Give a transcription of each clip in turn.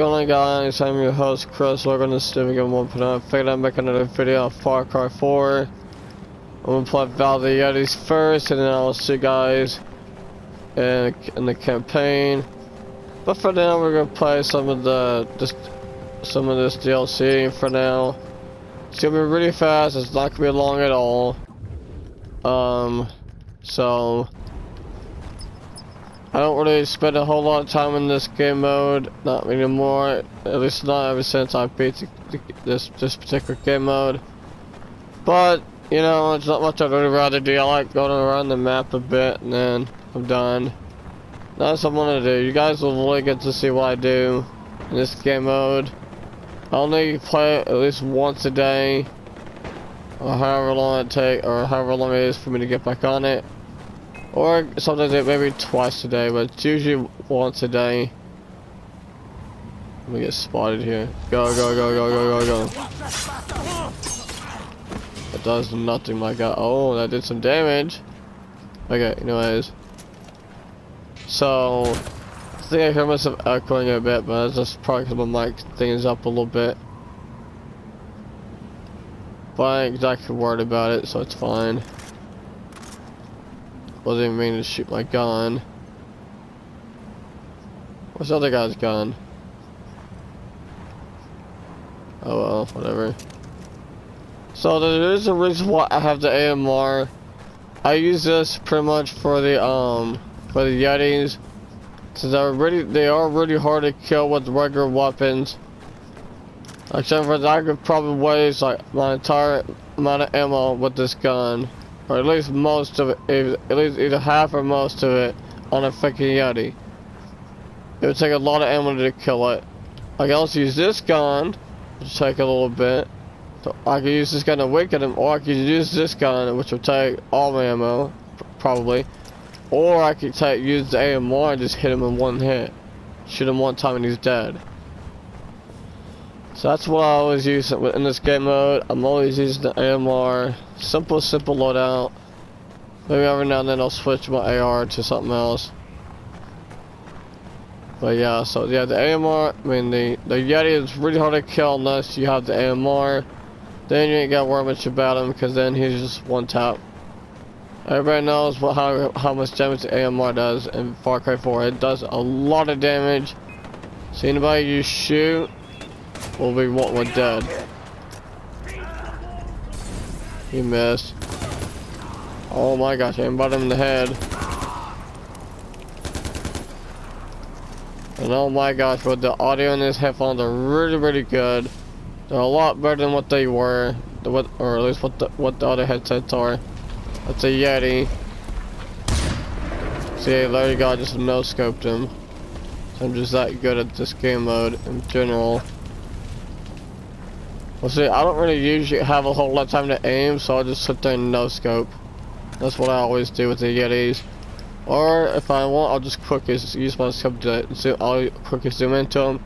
going on, guys? I'm your host Chris. Welcome to Steven 1.0. I figured I'd make another video of Far Cry 4. I'm gonna play Val of the Yetis first, and then I'll see you guys in the campaign. But for now, we're gonna play some of this DLC for now. It's gonna be really fast. It's not gonna be long at all. So I don't really spend a whole lot of time in this game mode, not anymore. At least not ever since I beat this particular game mode. But you know, it's not much I'd really rather do. I like going around the map a bit, and then I'm done. That's what I'm gonna do. You guys will really get to see what I do in this game mode. I only play it at least once a day, or however long it is for me to get back on it. Or sometimes maybe twice a day, but it's usually once a day. Let me get spotted here. Go, go, go, go, go, go, go. That does nothing, my god. Oh, that did some damage. Okay, anyways. So, I think I hear myself echoing a bit, but that's just probably because my mic thing is up a little bit. But I ain't exactly worried about it, so it's fine. Wasn't even meaning to shoot my gun. What's the other guy's gun? Oh well, whatever. So there is a reason why I have the AMR. I use this pretty much for the Yetis, since they are really hard to kill with regular weapons. Except for that, I could probably waste like my entire amount of ammo with this gun. Or at least most of it, at least either half or most of it on a freaking Yeti. It would take a lot of ammo to kill it. I can also use this gun, which will take a little bit. So I could use this gun to weaken him, or I could use this gun, which will take all my ammo, probably. Or I could use the AMR and just hit him in one hit. Shoot him one time and he's dead. So that's what I always use in this game mode. I'm always using the AMR. Simple loadout. Maybe every now and then I'll switch my AR to something else. But yeah, so yeah, the AMR, I mean the Yeti is really hard to kill unless you have the AMR. Then you ain't gotta worry much about him, because then he's just one tap. Everybody knows how much damage the AMR does in Far Cry 4. It does a lot of damage. So anybody you shoot will be one dead. He missed. Oh my gosh, I aimed him in the head. And oh my gosh, but the audio in these headphones are really good. They're a lot better than what they were, or at least what the other headsets are. That's a Yeti. See, there you go, I just no-scoped him. So I'm just that good at this game mode in general. Well, see, I don't really usually have a whole lot of time to aim, so I'll just sit there and no-scope. That's what I always do with the Yetis. Or, if I want, I'll just quickly use my scope to zoom, I'll quickly zoom into him.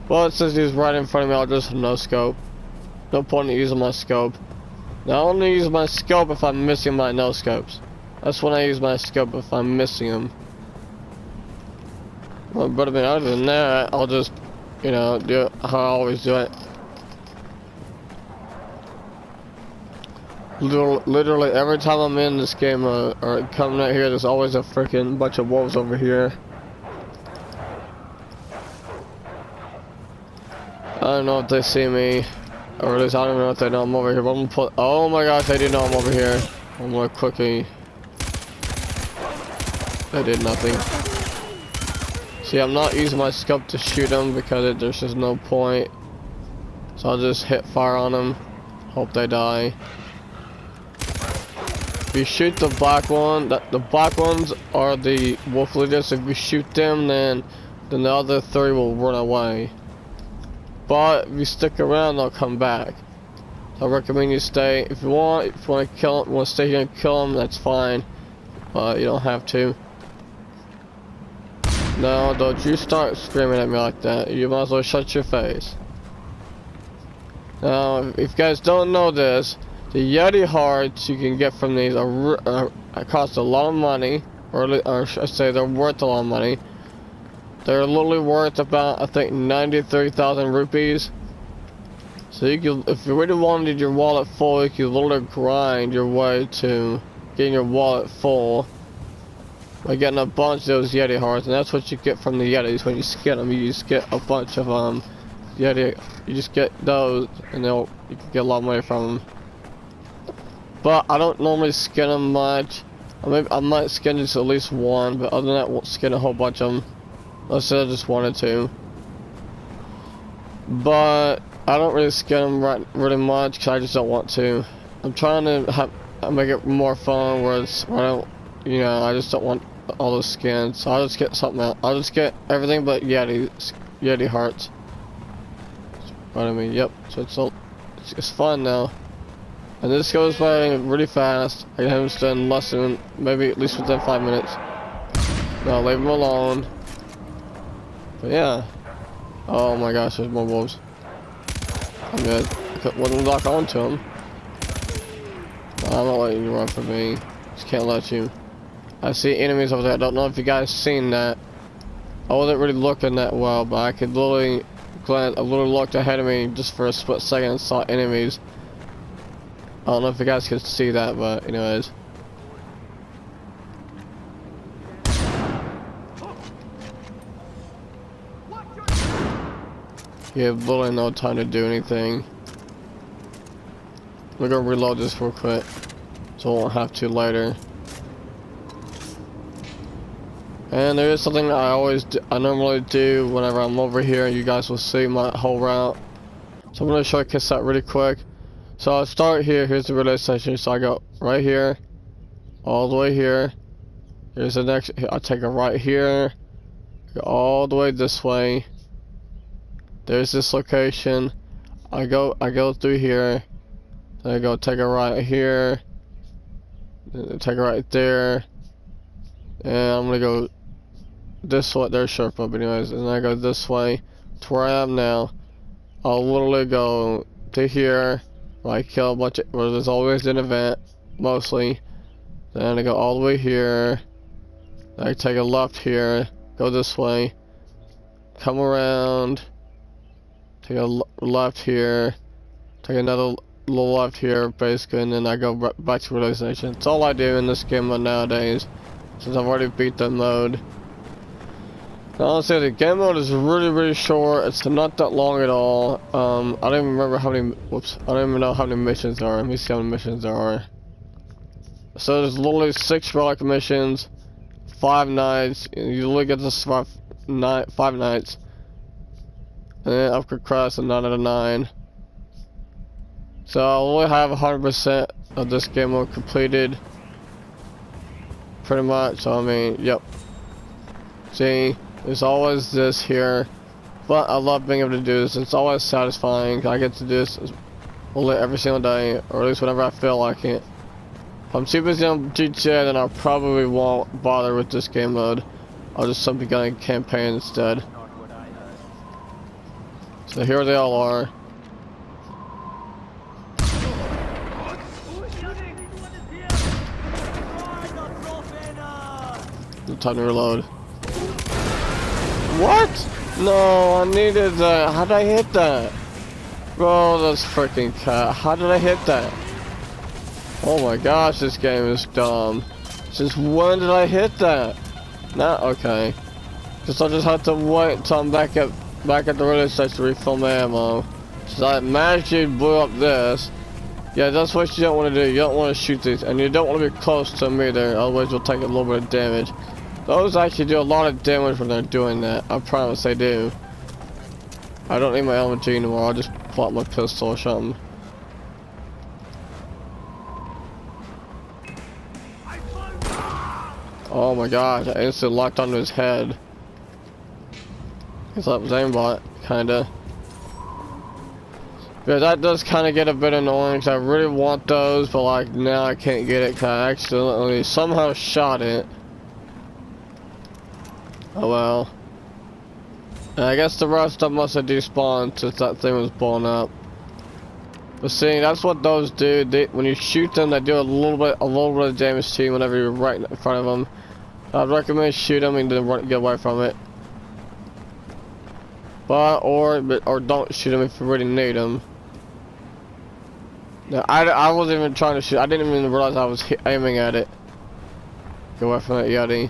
But since he's right in front of me, I'll just no-scope. No point in using my scope. Now, I only use my scope if I'm missing my no-scopes. That's when I use my scope, if I'm missing them. Well, but I mean, other than that, I'll just, you know, do it how I always do it. Literally every time I'm in this game or coming out here, there's always a freaking bunch of wolves over here. I don't know if they see me, or at least I don't know if they know I'm over here. But I'm gonna put. Oh my gosh, they do know I'm over here. I'm gonna quickly. They did nothing. See, I'm not using my scope to shoot them because there's just no point. So I'll just hit fire on them. Hope they die. If you shoot the black one, the black ones are the wolf leaders. If you shoot them, then the other three will run away. But if you stick around, they'll come back. So I recommend you stay. If you want to kill them, want to stay here and kill them, that's fine. But you don't have to. No, don't you start screaming at me like that. You might as well shut your face. Now, if you guys don't know this, the Yeti hearts you can get from these cost a lot of money, or I should say they're worth a lot of money. They're literally worth about, I think, 93,000 rupees. So you can, if you really wanted your wallet full, you can literally grind your way to getting your wallet full by getting a bunch of those Yeti hearts, and that's what you get from the Yetis when you skin them. You just get a bunch of Yeti. You just get those, and you can get a lot of money from them. But I don't normally skin them much. I might skin just at least one, but other than that, I won't skin a whole bunch of them. Unless I just wanted to. But I don't really skin them really much because I just don't want to. I'm trying to make it more fun where I don't, you know, I just don't want all those skins. So I'll just get something else. I'll just get everything but Yeti hearts. But I mean, yep. So it's fun now. And this goes by really fast. I haven't done less than, maybe at least within 5 minutes. No, leave them alone. But yeah. Oh my gosh, there's more wolves. I'm good. I wouldn't lock onto them. I'm not letting you run from me. Just can't let you. I see enemies over there. I don't know if you guys seen that. I wasn't really looking that well, but I could literally glance. I literally looked ahead of me just for a split second and saw enemies. I don't know if you guys could see that, but anyways. You have literally no time to do anything. We're gonna reload this real quick, so I won't have to later. And there is something that I normally do whenever I'm over here. You guys will see my whole route. So I'm gonna showcase that really quick. So I'll start here. Here's the relay station. So I go right here, all the way here. Here's the next. I'll take a right here, go all the way this way. There's this location. I go through here. Then I go take a right here. Then take a right there. And I'm gonna go this way. There's Sherpa, but anyways, and then I go this way to where I am now. I'll literally go to here. Where I kill a bunch of, where there's always an event, mostly. Then I go all the way here. Then I take a left here. Go this way. Come around. Take a left here. Take another little left here, basically, and then I go back to relay station. It's all I do in this game mode nowadays, since I've already beat the mode. Now, honestly, the game mode is really short. It's not that long at all. I don't even remember how many. Whoops! I don't even know how many missions there are. Let me see how many missions there are. So there's literally 6 relic missions, 5 nights. You literally get to survive 5 nights. And then upgrade crest, a 9 out of 9. So I'll only have 100% of this game mode completed. Pretty much. So I mean, yep. See, there's always this here. But I love being able to do this. It's always satisfying. I get to do this only every single day, or at least whenever I feel like it. If I'm too busy on GTA, then I probably won't bother with this game mode. I'll just simply go in campaign instead. So here they all are. No time to reload. What? No, I needed that. How did I hit that? Bro, that's freaking cat. How did I hit that? Oh my gosh, this game is dumb. Since when did I hit that? Nah, okay. Guess I'll just have to wait until I'm back at the relay station to refill my ammo. Since I magically blew up this. Yeah, that's what you don't want to do. You don't want to shoot these, and you don't want to be close to them either, otherwise you'll take a little bit of damage. Those actually do a lot of damage when they're doing that. I promise they do. I don't need my LMG anymore. I'll just pull out my pistol or something. Oh my gosh, I instantly locked onto his head. Guess that was aimbot, kinda. Yeah, that does kinda get a bit annoying because I really want those, but like now I can't get it because I accidentally somehow shot it. Oh well. And I guess the rest of them must have despawned since that thing was blown up. But see, that's what those do. When you shoot them, they do a little bit of damage to you whenever you're right in front of them. I'd recommend shoot them and then get away from it. or don't shoot him if you really need him. No, I wasn't even trying to shoot. I didn't even realize I was aiming at it. Get away from that Yeti.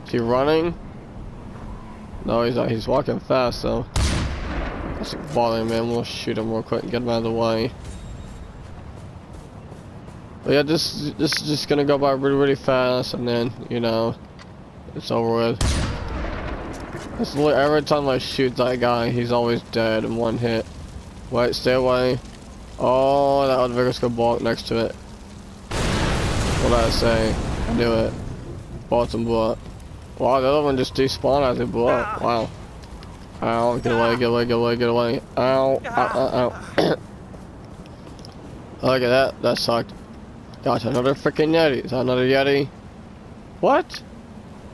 Is he running? No, he's not. He's walking fast though. That's bothering me. I'm gonna shoot him real quick and get him out of the way. But yeah, this is just gonna go by really fast, and then you know, it's over with. It's literally every time I shoot that guy, he's always dead in one hit. Wait, stay away. Oh, that other vigorous gonna blow up next to it. What did I say? I knew it. Bought some blew up. Wow, the other one just despawned as it blew up. Wow. Ow, get away, get away, get away, get away. Ow, ow, ow, Look at that, that sucked. Gosh, another freaking Yeti. Is that another Yeti? What?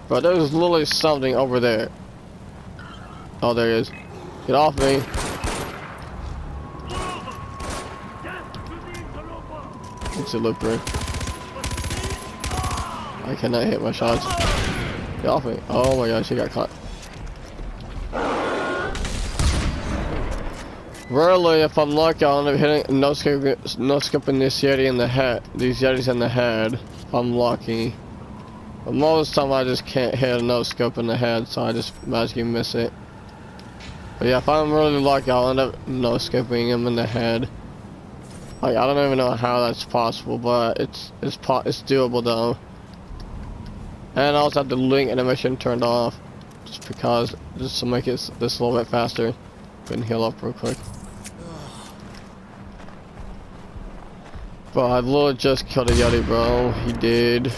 Bro, there's literally something over there. Oh, there he is. Get off me. It's a looper. I cannot hit my shots. Get off me. Oh my gosh, she got caught. Rarely, if I'm lucky, I'll end up hitting no skipping this Yeti in the head. These Yetis in the head. If I'm lucky. But most of the time I just can't hit a no scope in the head, so I just magically miss it. But yeah, if I'm really lucky, I'll end up no scoping him in the head. Like, I don't even know how that's possible, but it's doable though. And I also have the link animation turned off, just because, just to make it this a little bit faster. Go and heal up real quick. Bro, I literally just killed a Yeti, bro. He did.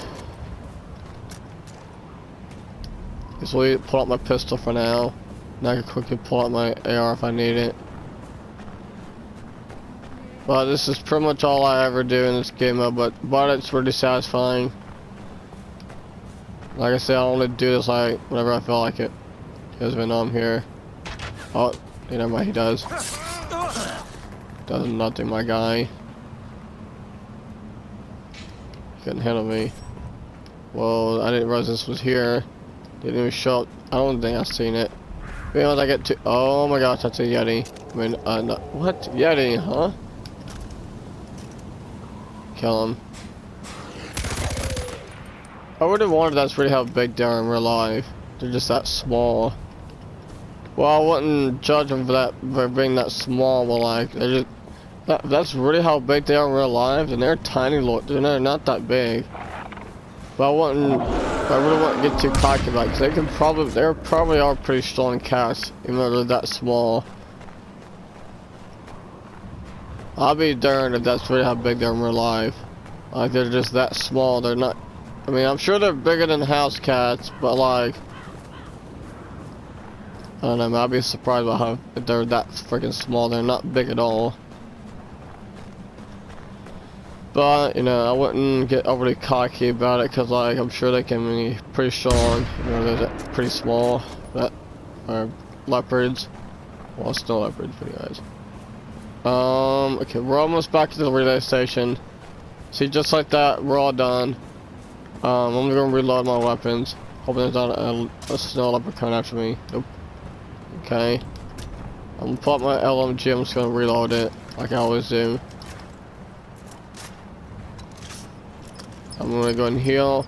So we pull out my pistol for now. Now I can quickly pull out my AR if I need it. But this is pretty much all I ever do in this game mode, but it's really satisfying. Like I said, I only do this like whenever I feel like it. Because when I'm here. Oh, you know what he does. Does nothing, my guy. Couldn't handle me. Well, I didn't realize this was here. Didn't even show up. I don't think I've seen it. Maybe once I get to. Oh my gosh, that's a Yeti. I mean, no, what? Yeti, huh? Kill him. I would have wondered that's really how big they are in real life. They're just that small. Well, I wouldn't judge them for being that small, but like, they're just. That's really how big they are in real life, and they're tiny little. They're not that big. But I really wouldn't get too cocky about it, because they probably are pretty strong cats, even though they're that small. I'll be darned if that's really how big they're in real life. Like, they're just that small. They're not. I mean, I'm sure they're bigger than house cats, but like, I don't know. I'll be surprised about how if they're that freaking small. They're not big at all. But, you know, I wouldn't get overly cocky about it, because, like, I'm sure they can be pretty strong. You know, they're pretty small. That are leopards. Well, still leopards for you guys. Okay, we're almost back to the relay station. See, just like that, we're all done. I'm gonna reload my weapons. Hoping there's not a snow leopard coming after me. Nope. Okay. I'm gonna pull up my LMG, I'm just gonna reload it, like I always do. I'm gonna go and heal.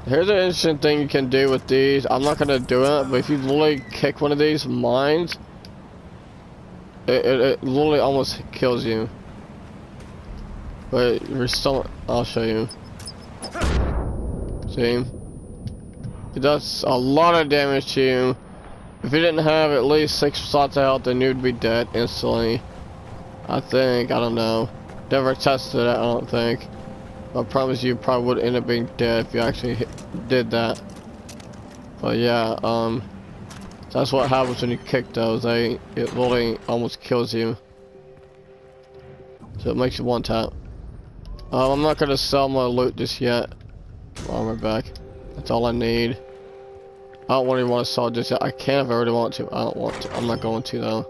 Here's an interesting thing you can do with these. I'm not gonna do it, but if you literally kick one of these mines, it literally almost kills you. But you're still. I'll show you. See? It does a lot of damage to you. If you didn't have at least 6 slots of health, then you'd be dead instantly. I think. I don't know. Never tested it, I don't think. I promise you probably would end up being dead if you actually did that. But yeah, that's what happens when you kick those. It literally almost kills you. So it makes you one tap. I'm not gonna sell my loot just yet. Armor back. That's all I need. I don't really want to sell just yet. I can if I really want to. I don't want to. I'm not going to though.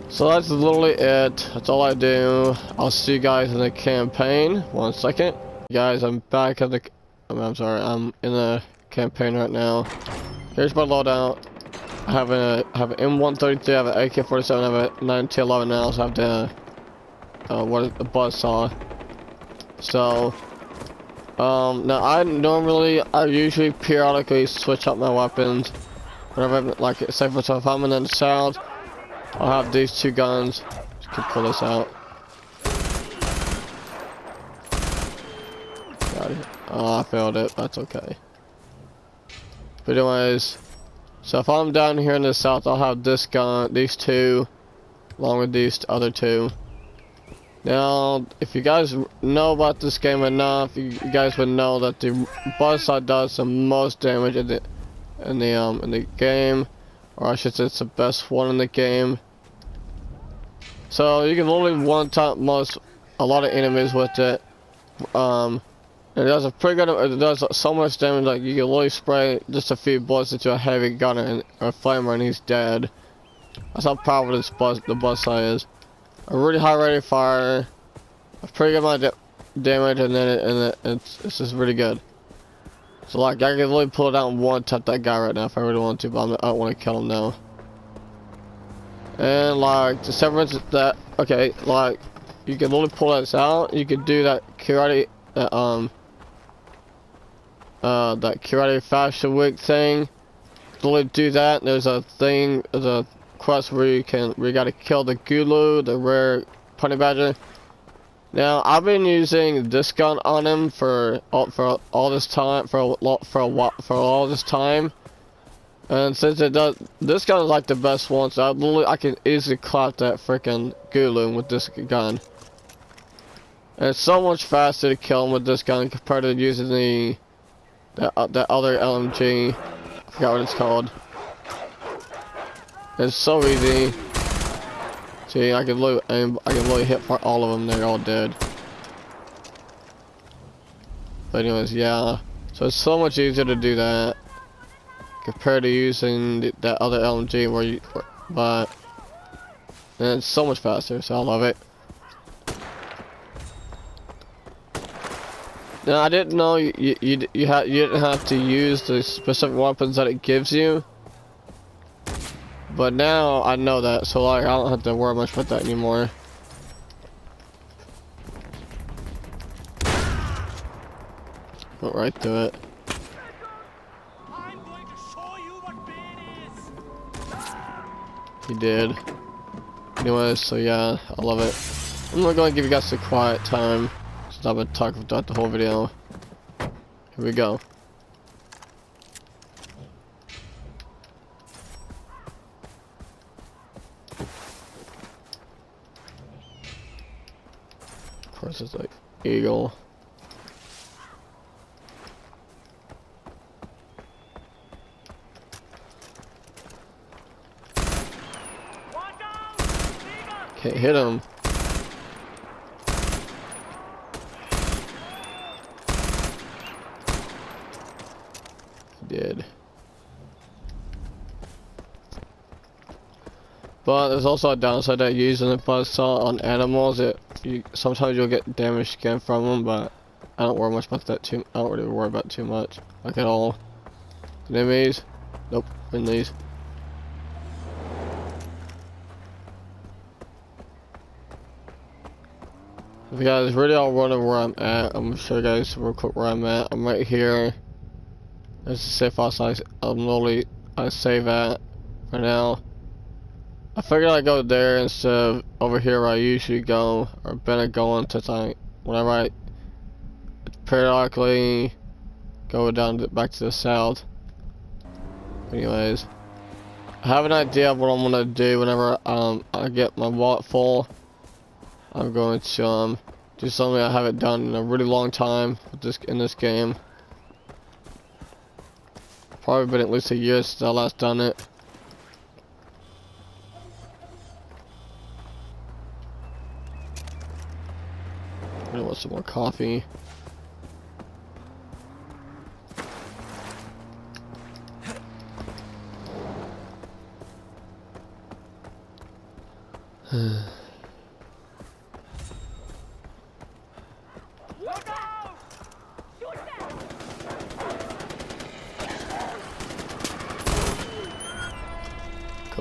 So that's literally it. That's all I do. I'll see you guys in the campaign. 1 second. Guys, I'm back at I'm sorry. I'm in the campaign right now. Here's my loadout. I have an M133, I have an AK-47, I have a 9T11, and I also have the a buzzsaw. So now I usually periodically switch up my weapons whenever I'm, like, say for example, if I'm in the south, I'll have these two guns. Just can pull this out. Got it. Oh, I failed it. That's okay. But anyways, so if I'm down here in the south, I'll have this gun, these two, along with these other two. Now, if you guys know about this game enough, you guys would know that the buzzsaw does the most damage in the game, or I should say, it's the best one in the game. So you can literally one-tap a lot of enemies with it. It does a pretty good. It does so much damage. Like you can literally spray just a few bullets into a heavy gunner or a flamer, and he's dead. That's how powerful the buzzsaw is. A really high rate of fire, a pretty good amount of damage, and then it's just really good. So like I can literally pull it out and one-tap that guy right now if I really want to, but I don't want to kill him now. And like the severance that like you can literally pull this out. You can do that karate that karate fashion week thing. Literally do that. There's a quest where you gotta kill the Gulu, the rare honey badger. Now I've been using this gun on him for all this time, for all this time, and since this gun is like the best one, so I can easily clap that freaking Gulu with this gun. And it's so much faster to kill him with this gun compared to using that other LMG. I forgot what it's called. It's so easy. See, I can literally hit for all of them. They're all dead. But anyways, yeah. So it's so much easier to do that compared to using that other LMG and it's so much faster. So I love it. Now I didn't know you didn't have to use the specific weapons that it gives you. But now I know that, so like I don't have to worry much about that anymore. Went right through it. I'm going to show you what pain is. He did. Anyways, so yeah, I love it. I'm not going to give you guys a quiet time since I've been talking throughout the whole video. Here we go. Of course, it's like eagle. Can't hit him. He did. But there's also a downside that using the buzzsaw on animals. Sometimes you'll get damaged skin from them, but I don't worry much about that too. I don't really worry about it too much, like at all. Enemies, nope, in these. If you guys really all wondering where I'm at, I'm gonna show you guys real quick where I'm at. I'm right here. There's a safe house I save at right now. I figured I'd go there instead of over here where I usually go, or been going to whenever I periodically go back to the south. Anyways, I have an idea of what I'm gonna do whenever I get my wallet full. I'm going to do something I haven't done in a really long time in this game. Probably been at least a year since I last done it. I want some more coffee.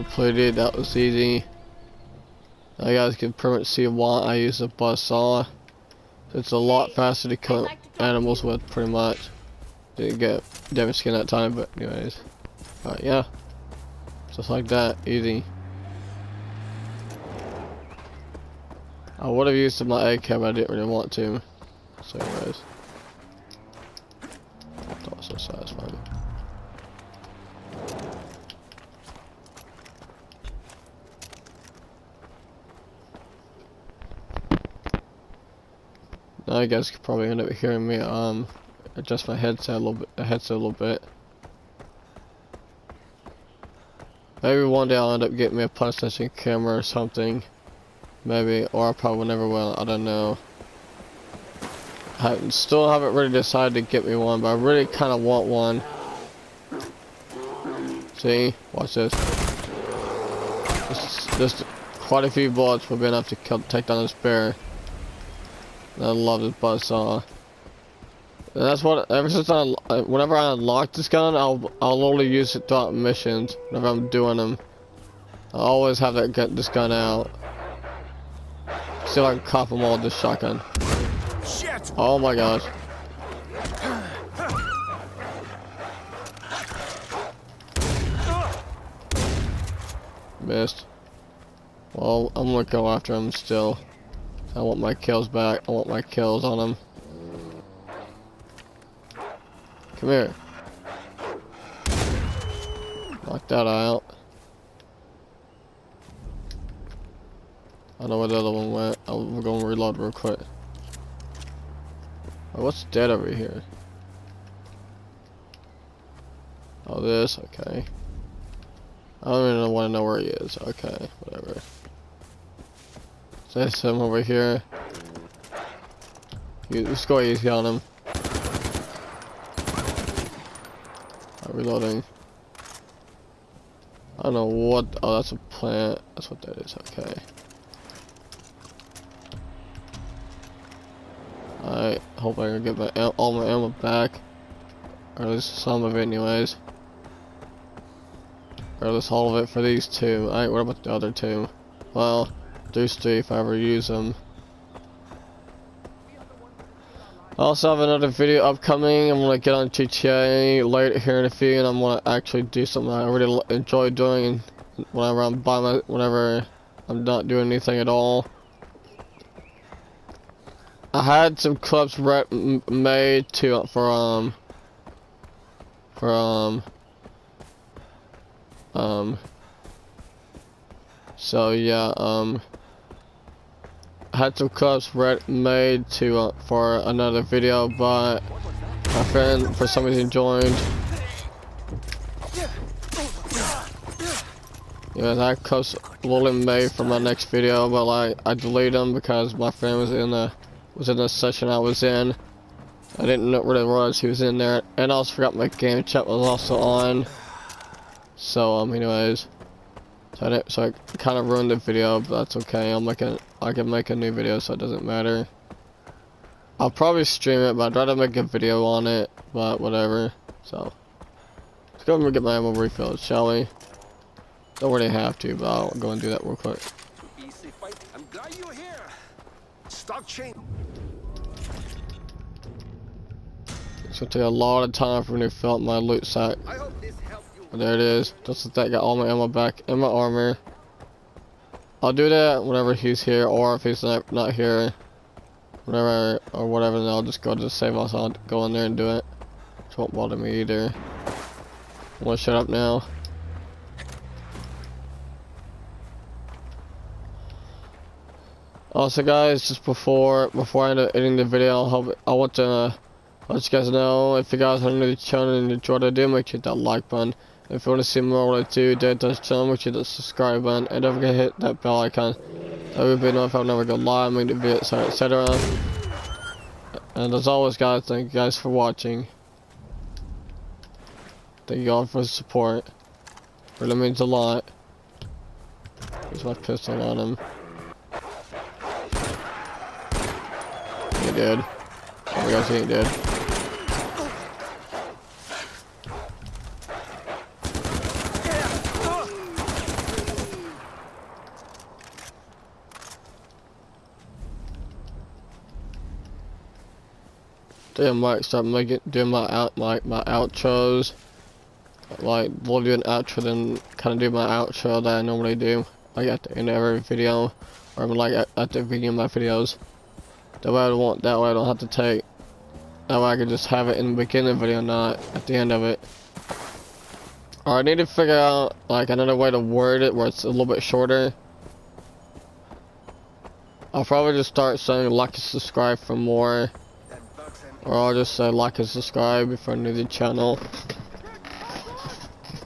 completed. That was easy. Now you guys can pretty much see why I use a buzzsaw. It's a lot faster to kill animals with, pretty much. Didn't get damage skin that time, but anyways. Alright, yeah. Just like that, easy. I would have used my egg cam, but I didn't really want to. So anyways. That was so satisfying. Now you guys could probably end up hearing me adjust my headset a little bit. Maybe one day I'll end up getting me a PlayStation camera or something. Maybe, or I probably never will, I don't know. I still haven't really decided to get me one, but I really kind of want one. See? Watch this. Just quite a few bullets will be enough to take down this bear. And I love this buzzsaw. And that's what, ever since whenever I unlock this gun, I'll only use it throughout missions, whenever I'm doing them. I always have that this gun out. See if I can cop them all with this shotgun. Shit! Oh my gosh. Missed. Well, I'm gonna go after him still. I want my kills back. I want my kills on him. Come here. Knock that out. I know where the other one went. We're going to reload real quick. Oh, what's dead over here? Oh, this? Okay. I don't even want to know where he is. Okay, whatever. So there's him over here. Let's go easy on him. Reloading. I don't know what. Oh, that's a plant. That's what that is. Okay. I hope I can get all my ammo back, or at least some of it, anyways. Or at least all of it for these two. Alright, what about the other two? Well, these three if I ever use them. I also have another video upcoming. I'm gonna get on GTA later here in a few, and I'm gonna actually do something I really enjoy doing whenever I'm whenever I'm not doing anything at all. I had some clips made for so yeah, I had some clips made for another video, but my friend for some reason joined. Yeah, that clips will be made for my next video, but like I deleted them because my friend was in the session I was in. I didn't really realize he was in there, and I also forgot my game chat was also on. So anyways, so I kind of ruined the video, but that's okay. I can make a new video, so it doesn't matter. I'll probably stream it, but I'd rather make a video on it. But whatever. So let's go and get my ammo refilled, shall we? Don't really have to, but I'll go and do that real quick. Easy fight. I'm glad you're here. Stock chain. It's gonna take a lot of time for me to fill up my loot sack. I hope this helped you. And there it is. Just like that, got all my ammo back and my armor. I'll do that whenever he's here, or if he's not here, whatever, or whatever. Then I'll just go to the save house. I'll go in there and do it. It won't bother me either. I'm gonna shut up now. Also, guys, just before I end up ending the video, I want to let you guys know, if you guys are new to the channel and enjoy what I do, make sure to hit that like button. If you want to see more of what I do, touch the channel, make sure to hit the subscribe button, and don't forget to hit that bell icon. That way you'll know if I never go live, make the video, etc. And as always, guys, thank you guys for watching. Thank you all for the support. Really means a lot. Here's my pistol on him. He did. Oh my gosh, he ain't dead. I might start doing my outros. Like, we'll do an outro, then kind of do my outro that I normally do, like at the end of every video, or like at the beginning of my videos. That way I don't have to take. That way I can just have it in the beginning of the video, not at the end of it. Or I need to figure out like another way to word it where it's a little bit shorter. I'll probably just start saying like and subscribe for more. Or I'll just say like and subscribe if you're new to the channel.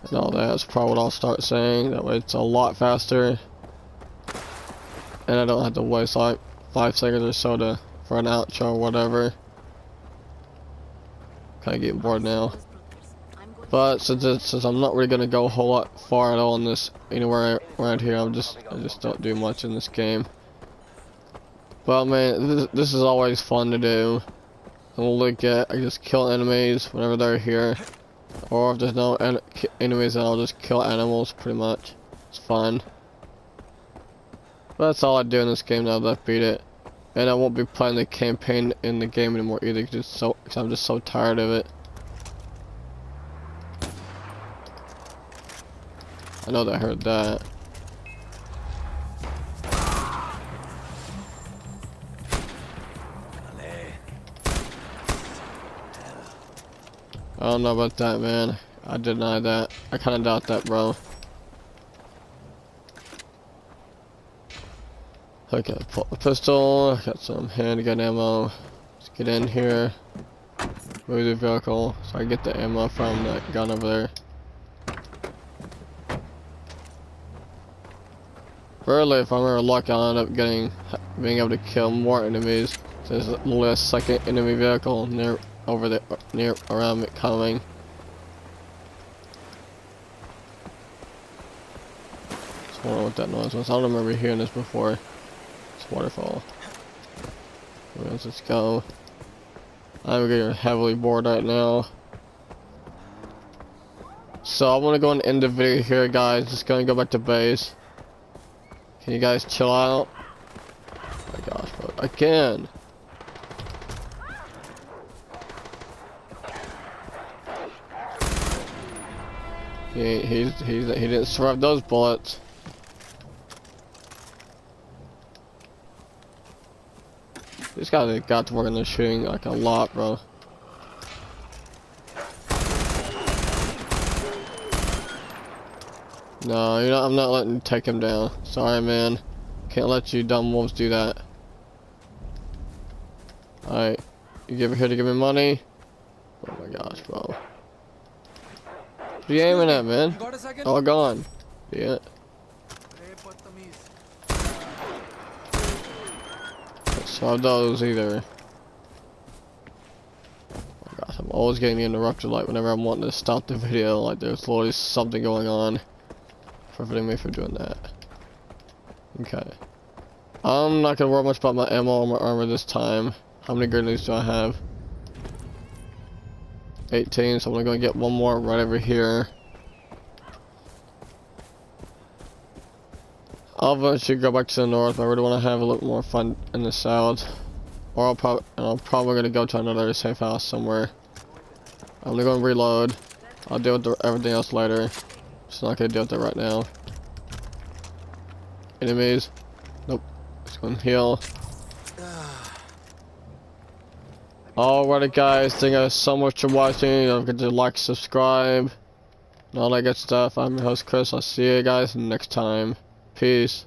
And all that's probably what I'll start saying. That way it's a lot faster. And I don't have to waste like 5 seconds or so for an outro or whatever. Kinda getting bored now. But since I'm not really gonna go a whole lot far at all in this anywhere around here, I just don't do much in this game. But man, this is always fun to do. And we'll look at I just kill enemies whenever they're here, or if there's no enemies, then I'll just kill animals. Pretty much, it's fun. But that's all I do in this game now that I've beat it, and I won't be playing the campaign in the game anymore either, cause I'm just so tired of it. I know that I heard that. I don't know about that, man. I deny that. I kind of doubt that, bro. Okay, pull the pistol. Got some handgun ammo. Let's get in here. Move the vehicle so I get the ammo from that gun over there. Rarely, if I'm ever lucky, I'll end up being able to kill more enemies. There's only a second enemy vehicle near around it coming. Just wonder what that noise was. I don't remember hearing this before. It's waterfall. Let's go. I'm getting heavily bored right now. So I'm gonna go and end the video here, guys. Just gonna go back to base. Can you guys chill out? Oh my gosh, bro. Again. He didn't survive those bullets. This guy got to work on the shooting like a lot, bro. No, I'm not letting you take him down. Sorry, man. Can't let you dumb wolves do that. Alright. You here to give me money? Oh my gosh, bro. What are you aiming at, man? Oh, gone. Yeah. So those either. Oh gosh, I'm always getting interrupted like whenever I'm wanting to stop the video, like there's always something going on preventing me from doing that. Okay. I'm not gonna worry much about my ammo or my armor this time. How many grenades do I have? 18, so I'm gonna get one more right over here. I'll eventually go back to the north, but I really want to have a little more fun in the south. Or I'm probably gonna go to another safe house somewhere. I'm gonna go and reload. I'll deal with everything else later. Just not gonna deal with it right now. Enemies. Nope. Let's go and heal. Alrighty guys, thank you guys so much for watching. Don't forget to like, subscribe, and all that good stuff. I'm your host Chris. I'll see you guys next time. Peace.